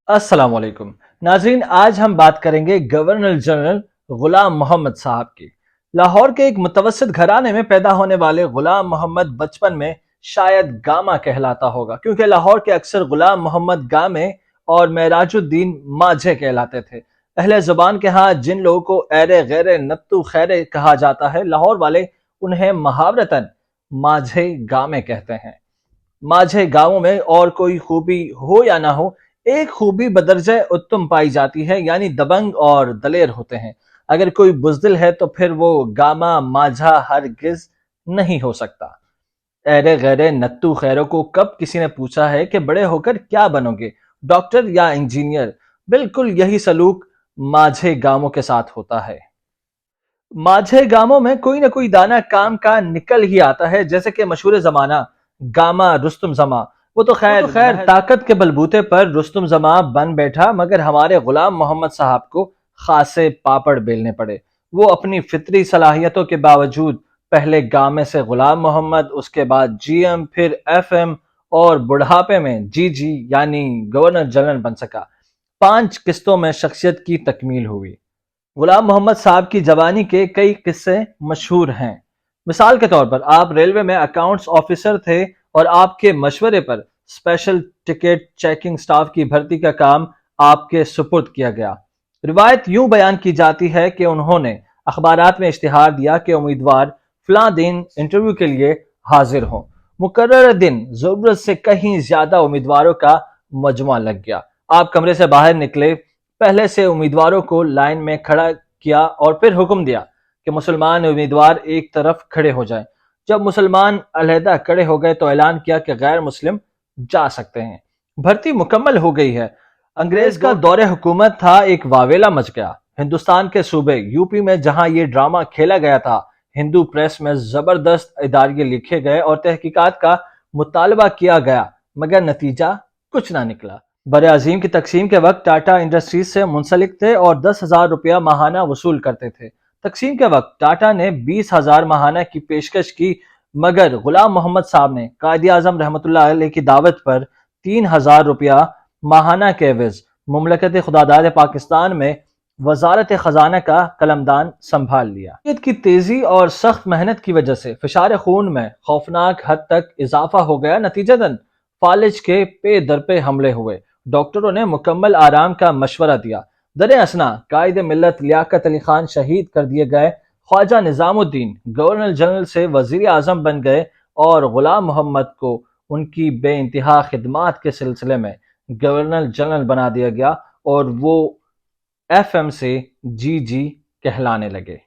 अस्सलाम वालेकुम नाजरीन, आज हम बात करेंगे गवर्नर जनरल गुलाम मोहम्मद साहब की। लाहौर के एक मुतवस्सित घराने में पैदा होने वाले गुलाम मोहम्मद बचपन में शायद गामा कहलाता होगा, क्योंकि लाहौर के अक्सर गुलाम मोहम्मद गामे और महराजुद्दीन माझे कहलाते थे। अहले जुबान के यहाँ जिन लोगों को ऐरे गैरे नत्तू खैरे कहा जाता है, लाहौर वाले उन्हें मुहावरतन माझे गामे कहते हैं। माझे गांवों में और कोई खूबी हो या ना हो, एक खूबी बदरजे उत्तम पाई जाती है, यानी दबंग और दलेर होते हैं। अगर कोई बुजदिल है तो फिर वो गामा माझा हरगिज नहीं हो सकता। ऐरे गैरे नत्तू खैरों को कब किसी ने पूछा है कि बड़े होकर क्या बनोगे, डॉक्टर या इंजीनियर? बिल्कुल यही सलूक माझे गांवों के साथ होता है। माझे गामों में कोई ना कोई दाना काम का निकल ही आता है, जैसे कि मशहूर जमाना गामा रुस्तुम जमा। वो तो खैर ताकत के बलबूते पर रुस्तुम जमा बन बैठा, मगर हमारे गुलाम मोहम्मद साहब को खासे पापड़ बेलने पड़े। वो अपनी फितरी सलाहियतों के बावजूद पहले गामे से गुलाम मोहम्मद, उसके बाद जीएम, फिर एफएम और बुढ़ापे में जीजी यानी गवर्नर जनरल बन सका। 5 किस्तों में शख्सियत की तकमील हुई। गुलाम मोहम्मद साहब की जवानी के कई किस्से मशहूर हैं। मिसाल के तौर पर आप रेलवे में अकाउंट्स ऑफिसर थे और आपके मशवरे पर स्पेशल टिकट चेकिंग स्टाफ की भर्ती का काम आपके सुपुर्द किया गया। रिवायत यूं बयान की जाती है कि उन्होंने अखबारात में इश्तिहार दिया कि उम्मीदवार फलां दिन इंटरव्यू के लिए हाजिर हो। मुकर्रर दिन जरूरत से कहीं ज्यादा उम्मीदवारों का मजमा लग गया। आप कमरे से बाहर निकले, पहले से उम्मीदवारों को लाइन में खड़ा किया और फिर हुक्म दिया कि मुसलमान उम्मीदवार एक तरफ खड़े हो जाएं। जब मुसलमान अलहदा खड़े हो गए तो ऐलान किया कि गैर मुस्लिम जा सकते हैं। भर्ती मुकम्मल हो गई है। अंग्रेज का दौरे हुकूमत था, एक वावेला मच गया। हिंदुस्तान के सूबे यूपी में जहां ये ड्रामा खेला गया था, हिंदू प्रेस में जबरदस्त इदारे लिखे गए और तहकीकात का मुतालबा किया गया, मगर नतीजा कुछ ना निकला। बड़े अजीम की तकसीम के वक्त टाटा इंडस्ट्रीज से मुंसलिक थे और 10,000 रुपया माहाना वसूल करते थे। तकसीम के वक्त टाटा ने 20,000 माहाना की पेशकश की, मगर गुलाम मोहम्मद साहब ने कायद आजम रहमतुल्लाह अलैह की दावत पर 3,000 रुपया माहाना के एवज मुमलकत खुदादाद पाकिस्तान में वजारत खजाना का कलमदान संभाल लिया। ईद की तेजी और सख्त मेहनत की वजह से फिशार खून में खौफनाक हद तक इजाफा हो गया। नतीजतन फालिज के पे दर पे हमले हुए। डॉक्टरों ने मुकम्मल आराम का मशवरा दिया। दर असना कायद मिल्लत लियाकत अली खान शहीद कर दिए गए। ख्वाजा निजामुद्दीन गवर्नर जनरल से वजीर आजम बन गए और गुलाम मोहम्मद को उनकी बे इंतहा खिदमात के सिलसिले में गवर्नर जनरल बना दिया गया और वो एफएम से जीजी कहलाने लगे।